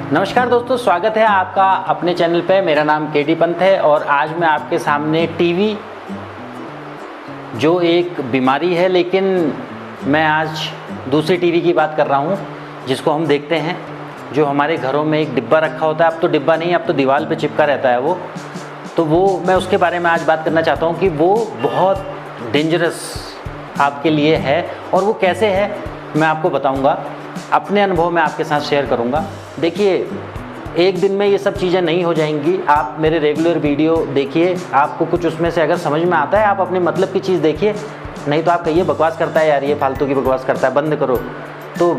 नमस्कार दोस्तों, स्वागत है आपका अपने चैनल पे। मेरा नाम केडी पंत है और आज मैं आपके सामने टीवी जो एक बीमारी है, लेकिन मैं आज दूसरी टीवी की बात कर रहा हूँ जिसको हम देखते हैं, जो हमारे घरों में एक डिब्बा रखा होता है। अब तो डिब्बा नहीं, अब तो दीवार पे चिपका रहता है वो। तो वो मैं उसके बारे में आज बात करना चाहता हूँ कि वो बहुत डेंजरस आपके लिए है और वो कैसे है मैं आपको बताऊँगा, अपने अनुभव में आपके साथ शेयर करूँगा। देखिए, एक दिन में ये सब चीज़ें नहीं हो जाएंगी। आप मेरे रेगुलर वीडियो देखिए, आपको कुछ उसमें से अगर समझ में आता है आप अपने मतलब की चीज़ देखिए, नहीं तो आप कहिए बकवास करता है यार, ये फालतू की बकवास करता है, बंद करो। तो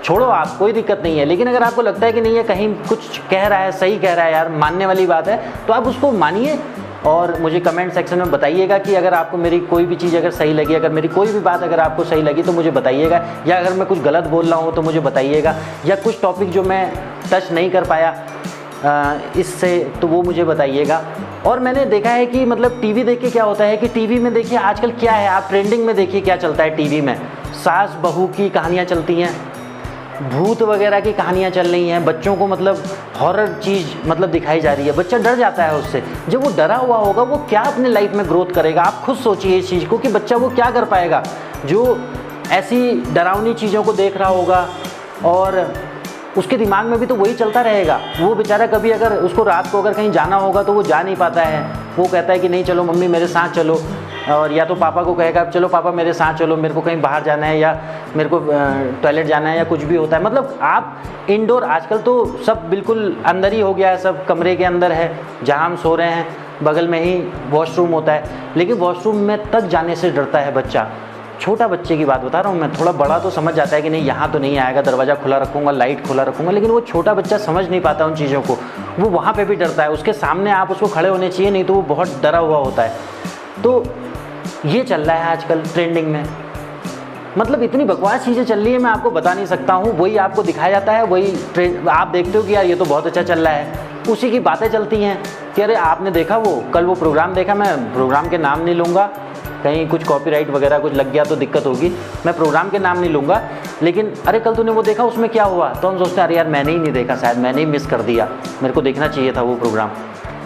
छोड़ो आप, कोई दिक्कत नहीं है। लेकिन अगर आपको लगता है कि नहीं, ये कहीं कुछ कह रहा है, सही कह रहा है यार, मानने वाली बात है, तो आप उसको मानिए और मुझे कमेंट सेक्शन में बताइएगा कि अगर आपको मेरी कोई भी चीज़ अगर सही लगी, अगर मेरी कोई भी बात अगर आपको सही लगी तो मुझे बताइएगा, या अगर मैं कुछ गलत बोल रहा हूँ तो मुझे बताइएगा, या कुछ टॉपिक जो मैं टच नहीं कर पाया इससे, तो वो मुझे बताइएगा। और मैंने देखा है कि मतलब टीवी देख के क्या होता है कि टीवी में देखिए आजकल क्या है, आप ट्रेंडिंग में देखिए क्या चलता है टीवी में। सास बहू की कहानियाँ चलती हैं, भूत वगैरह की कहानियाँ चल रही हैं, बच्चों को मतलब हॉरर चीज़ मतलब दिखाई जा रही है। बच्चा डर जाता है उससे। जब वो डरा हुआ होगा वो क्या अपने लाइफ में ग्रोथ करेगा? आप खुद सोचिए इस चीज़ को कि बच्चा वो क्या कर पाएगा जो ऐसी डरावनी चीज़ों को देख रहा होगा, और उसके दिमाग में भी तो वही चलता रहेगा। वो बेचारा कभी अगर उसको रात को अगर कहीं जाना होगा तो वो जा नहीं पाता है। वो कहता है कि नहीं चलो मम्मी मेरे साथ चलो, और या तो पापा को कहेगा चलो पापा मेरे साथ चलो, मेरे को कहीं बाहर जाना है, या मेरे को टॉयलेट जाना है, या कुछ भी होता है। मतलब आप इंडोर, आजकल तो सब बिल्कुल अंदर ही हो गया है, सब कमरे के अंदर है। जहाँ हम सो रहे हैं बगल में ही वॉशरूम होता है, लेकिन वॉशरूम में तक जाने से डरता है बच्चा। छोटा बच्चे की बात बता रहा हूँ मैं। थोड़ा बड़ा तो समझ जाता है कि नहीं यहाँ तो नहीं आएगा, दरवाज़ा खुला रखूँगा, लाइट खुला रखूँगा, लेकिन वो छोटा बच्चा समझ नहीं पाता उन चीज़ों को। वो वहाँ पे भी डरता है। उसके सामने आप उसको खड़े होने चाहिए, नहीं तो वो बहुत डरा हुआ होता है। तो ये चल रहा है आजकल ट्रेंडिंग में। मतलब इतनी बकवास चीज़ें चल रही है, मैं आपको बता नहीं सकता हूँ। वही आपको दिखाया जाता है, वही आप देखते हो कि यार ये तो बहुत अच्छा चल रहा है, उसी की बातें चलती हैं कि अरे आपने देखा वो कल वो प्रोग्राम देखा। मैं प्रोग्राम के नाम नहीं लूँगा, कहीं कुछ कॉपीराइट वगैरह कुछ लग गया तो दिक्कत होगी। मैं प्रोग्राम के नाम नहीं लूँगा, लेकिन अरे कल तूने वो देखा, उसमें क्या हुआ? तो हम सोचते हैं अरे यार मैंने ही नहीं देखा, शायद मैंने ही मिस कर दिया, मेरे को देखना चाहिए था वो प्रोग्राम।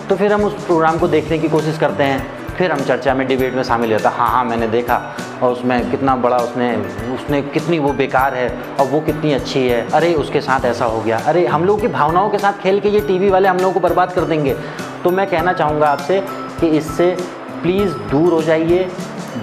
तो फिर हम उस प्रोग्राम को देखने की कोशिश करते हैं, फिर हम चर्चा में, डिबेट में शामिल होता है। हाँ मैंने देखा, और उसमें कितना बड़ा उसने कितनी वो बेकार है और वो कितनी अच्छी है, अरे उसके साथ ऐसा हो गया। अरे हम लोगों की भावनाओं के साथ खेल के ये टीवी वाले हम लोगों को बर्बाद कर देंगे। तो मैं कहना चाहूँगा आपसे कि इससे प्लीज़ दूर हो जाइए,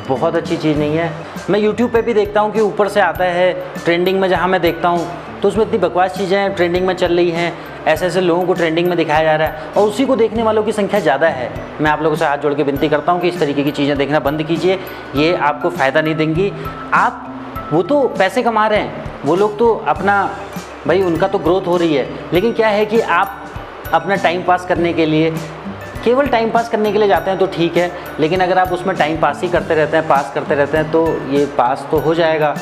बहुत अच्छी चीज़ नहीं है। मैं यूट्यूब पे भी देखता हूँ कि ऊपर से आता है ट्रेंडिंग में, जहाँ मैं देखता हूँ तो उसमें इतनी बकवास चीज़ें ट्रेंडिंग में चल रही हैं, ऐसे ऐसे लोगों को ट्रेंडिंग में दिखाया जा रहा है और उसी को देखने वालों की संख्या ज़्यादा है। मैं आप लोगों से हाथ जोड़ के विनती करता हूँ कि इस तरीके की चीज़ें देखना बंद कीजिए, ये आपको फ़ायदा नहीं देंगी। आप वो तो पैसे कमा रहे हैं, वो लोग तो अपना भाई उनका तो ग्रोथ हो रही है, लेकिन क्या है कि आप अपना टाइम पास करने के लिए, केवल टाइम पास करने के लिए जाते हैं तो ठीक है, लेकिन अगर आप उसमें टाइम पास ही करते रहते हैं, पास करते रहते हैं, तो ये पास तो हो जाएगा,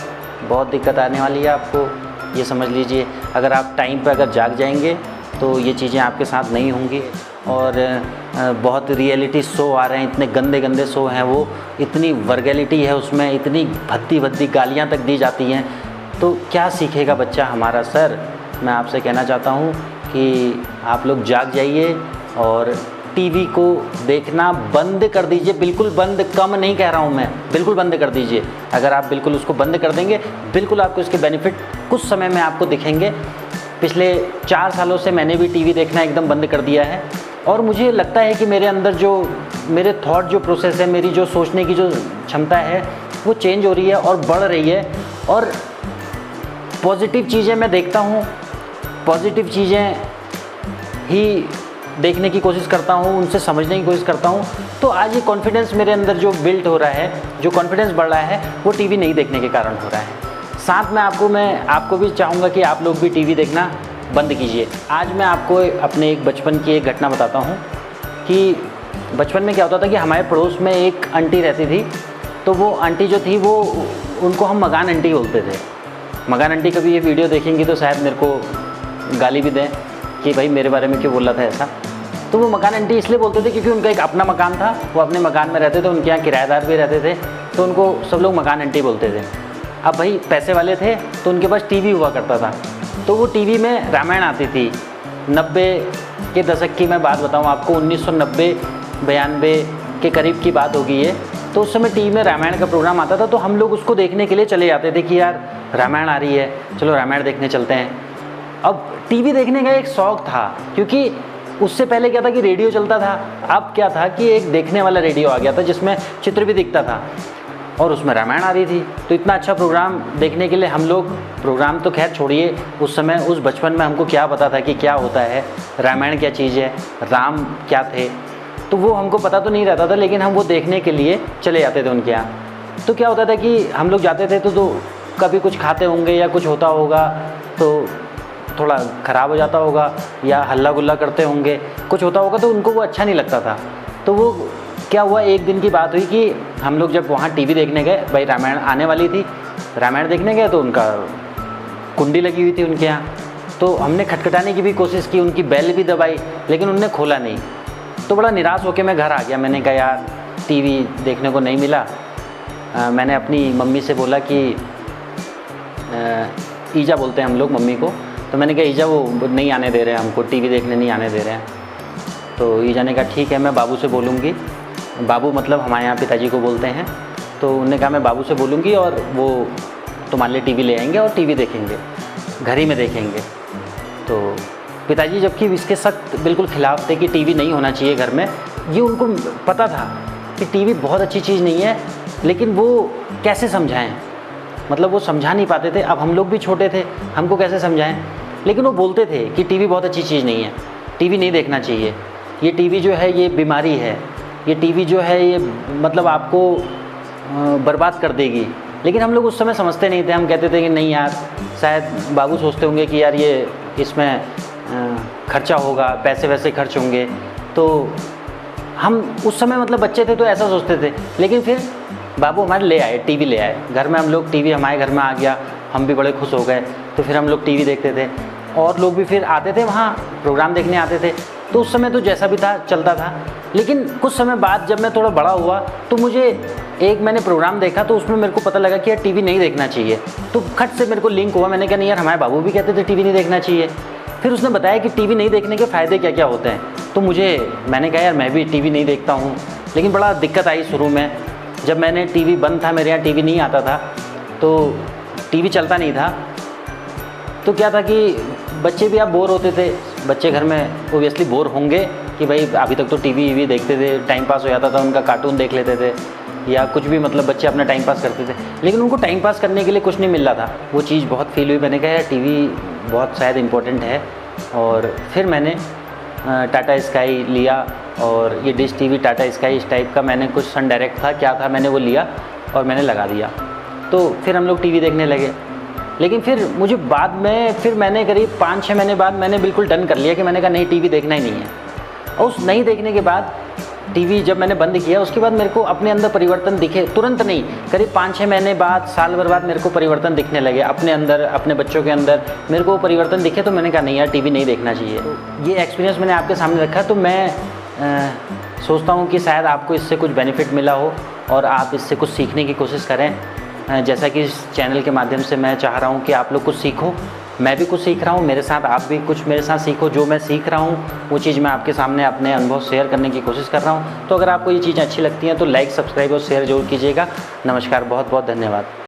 बहुत दिक्कत आने वाली है आपको, ये समझ लीजिए। अगर आप टाइम पे अगर जाग जाएंगे तो ये चीज़ें आपके साथ नहीं होंगी। और बहुत रियलिटी शो आ रहे हैं, इतने गंदे गंदे शो हैं, वो इतनी वर्गैलिटी है उसमें, इतनी भद्दी भद्दी गालियाँ तक दी जाती हैं, तो क्या सीखेगा बच्चा हमारा? सर मैं आपसे कहना चाहता हूँ कि आप लोग जाग जाइए और टीवी को देखना बंद कर दीजिए, बिल्कुल बंद, कम नहीं कह रहा हूँ मैं, बिल्कुल बंद कर दीजिए। अगर आप बिल्कुल उसको बंद कर देंगे, बिल्कुल आपको इसके बेनिफिट कुछ समय में आपको दिखेंगे। पिछले 4 सालों से मैंने भी टीवी देखना एकदम बंद कर दिया है, और मुझे लगता है कि मेरे अंदर जो मेरे थॉट जो प्रोसेस है, मेरी जो सोचने की जो क्षमता है वो चेंज हो रही है और बढ़ रही है, और पॉजिटिव चीज़ें मैं देखता हूँ, पॉजिटिव चीज़ें ही देखने की कोशिश करता हूँ, उनसे समझने की कोशिश करता हूँ। तो आज ये कॉन्फिडेंस मेरे अंदर जो बिल्ड हो रहा है, जो कॉन्फिडेंस बढ़ रहा है, वो टीवी नहीं देखने के कारण हो रहा है। साथ में मैं आपको भी चाहूँगा कि आप लोग भी टीवी देखना बंद कीजिए। आज मैं आपको अपने एक बचपन की एक घटना बताता हूँ कि बचपन में क्या होता था कि हमारे पड़ोस में एक आंटी रहती थी। तो वो आंटी जो थी वो, उनको हम मकान आंटी बोलते थे। मकान आंटी कभी ये वीडियो देखेंगी तो शायद मेरे को गाली भी दें कि भाई मेरे बारे में क्यों बोल रहा था ऐसा। तो वो मकान आंटी इसलिए बोलते थे क्योंकि उनका एक अपना मकान था, वो अपने मकान में रहते थे, उनके यहाँ किराएदार भी रहते थे, तो उनको सब लोग मकान आंटी बोलते थे। अब भाई पैसे वाले थे तो उनके पास टीवी हुआ करता था, तो वो टीवी में रामायण आती थी, 90 के दशक की मैं बात बताऊं आपको, 1990-92 के करीब की बात होगी ये। तो उस समय टीवी में रामायण का प्रोग्राम आता था, तो हम लोग उसको देखने के लिए चले जाते थे कि यार रामायण आ रही है, चलो रामायण देखने चलते हैं। अब टीवी देखने का एक शौक़ था, क्योंकि उससे पहले क्या था कि रेडियो चलता था। अब क्या था कि एक देखने वाला रेडियो आ गया था जिसमें चित्र भी दिखता था और उसमें रामायण आ रही थी। तो इतना अच्छा प्रोग्राम देखने के लिए हम लोग, प्रोग्राम तो खैर छोड़िए, उस समय उस बचपन में हमको क्या पता था कि क्या होता है, रामायण क्या चीज़ है, राम क्या थे, तो वो हमको पता तो नहीं रहता था, लेकिन हम वो देखने के लिए चले जाते थे उनके यहाँ। तो क्या होता था कि हम लोग जाते थे तो कभी कुछ खाते होंगे या कुछ होता होगा तो थोड़ा ख़राब हो जाता होगा, या हल्ला गुल्ला करते होंगे, कुछ होता होगा, तो उनको वो अच्छा नहीं लगता था। तो वो क्या हुआ, एक दिन की बात हुई कि हम लोग जब वहाँ टीवी देखने गए, भाई रामायण आने वाली थी, रामायण देखने गए तो उनका कुंडी लगी हुई थी उनके यहाँ। तो हमने खटखटाने की भी कोशिश की, उनकी बेल भी दबाई, लेकिन उनने खोला नहीं। तो बड़ा निराश होकर मैं घर आ गया। मैंने कहा यार टीवी देखने को नहीं मिला। मैंने अपनी मम्मी से बोला कि ईजा बोलते हैं हम लोग मम्मी को, तो मैंने कहा ईजा वो नहीं आने दे रहे हैं हमको, टीवी देखने नहीं आने दे रहे हैं। तो ईजा ने कहा ठीक है, मैं बाबू से बोलूँगी। बाबू मतलब हमारे यहाँ पिताजी को बोलते हैं। तो उन्होंने कहा मैं बाबू से बोलूँगी और वो तुम्हारे लिए टीवी ले आएंगे और टीवी देखेंगे, घर ही में देखेंगे। तो पिताजी जबकि इसके सख्त बिल्कुल ख़िलाफ़ थे कि टीवी नहीं होना चाहिए घर में। ये उनको पता था कि टीवी बहुत अच्छी चीज़ नहीं है, लेकिन वो कैसे समझाएं, मतलब वो समझा नहीं पाते थे। अब हम लोग भी छोटे थे, हमको कैसे समझाएं, लेकिन वो बोलते थे कि टीवी बहुत अच्छी चीज़ नहीं है, टीवी नहीं देखना चाहिए, ये टीवी जो है ये बीमारी है, ये टीवी जो है ये मतलब आपको बर्बाद कर देगी। लेकिन हम लोग उस समय समझते नहीं थे। हम कहते थे कि नहीं यार, शायद बाबू सोचते होंगे कि यार ये इसमें खर्चा होगा, पैसे वैसे खर्च होंगे। तो हम उस समय मतलब बच्चे थे तो ऐसा सोचते थे। लेकिन फिर बाबू हमारे ले आए, टीवी ले आए घर में। हम लोग टीवी हमारे घर में आ गया, हम भी बड़े खुश हो गए। तो फिर हम लोग टीवी देखते थे और लोग भी फिर आते थे वहाँ प्रोग्राम देखने आते थे। तो उस समय तो जैसा भी था चलता था। लेकिन कुछ समय बाद जब मैं थोड़ा बड़ा हुआ तो मुझे एक मैंने प्रोग्राम देखा, तो उसमें मेरे को पता लगा कि यार टीवी नहीं देखना चाहिए। तो खट से मेरे को लिंक हुआ। मैंने कहा नहीं यार, हमारे बाबू भी कहते थे टीवी नहीं देखना चाहिए। फिर उसने बताया कि टीवी नहीं देखने के फ़ायदे क्या क्या होते हैं। तो मैंने कहा यार मैं भी टीवी नहीं देखता हूँ। लेकिन बड़ा दिक्कत आई शुरू में, जब मैंने टीवी बंद था, मेरे यहाँ टीवी नहीं आता था, तो टीवी चलता नहीं था। तो क्या था कि बच्चे भी आप बोर होते थे, बच्चे घर में ओबियसली बोर होंगे कि भाई अभी तक तो टीवी देखते थे, टाइम पास हो जाता था उनका, कार्टून देख लेते थे या कुछ भी, मतलब बच्चे अपना टाइम पास करते थे। लेकिन उनको टाइम पास करने के लिए कुछ नहीं मिल रहा था। वो चीज़ बहुत फील हुई। मैंने कहा यार टीवी बहुत शायद इम्पोर्टेंट है। और फिर मैंने टाटा स्काई लिया, और ये डिश टीवी टाटा स्काई इस टाइप का, मैंने कुछ सन डायरेक्ट था क्या था, मैंने वो लिया और मैंने लगा दिया। तो फिर हम लोग टीवी देखने लगे। लेकिन फिर मुझे बाद में, फिर मैंने करीब 5-6 महीने बाद मैंने बिल्कुल डन कर लिया कि मैंने कहा नहीं, टीवी देखना ही नहीं है। और उस नहीं देखने के बाद टीवी जब मैंने बंद किया, उसके बाद मेरे को अपने अंदर परिवर्तन दिखे। तुरंत नहीं, करीब 5-6 महीने बाद, साल भर बाद मेरे को परिवर्तन दिखने लगे अपने अंदर, अपने बच्चों के अंदर मेरे को परिवर्तन दिखे। तो मैंने कहा नहीं यार, टीवी नहीं देखना चाहिए। तो ये एक्सपीरियंस मैंने आपके सामने रखा। तो मैं सोचता हूँ कि शायद आपको इससे कुछ बेनिफिट मिला हो और आप इससे कुछ सीखने की कोशिश करें। जैसा कि इस चैनल के माध्यम से मैं चाह रहा हूँ कि आप लोग कुछ सीखो, मैं भी कुछ सीख रहा हूँ, मेरे साथ आप भी कुछ मेरे साथ सीखो। जो मैं सीख रहा हूँ वो चीज़ मैं आपके सामने अपने अनुभव शेयर करने की कोशिश कर रहा हूँ। तो अगर आपको ये चीज़ें अच्छी लगती हैं तो लाइक, सब्सक्राइब और शेयर जरूर कीजिएगा। नमस्कार, बहुत बहुत धन्यवाद।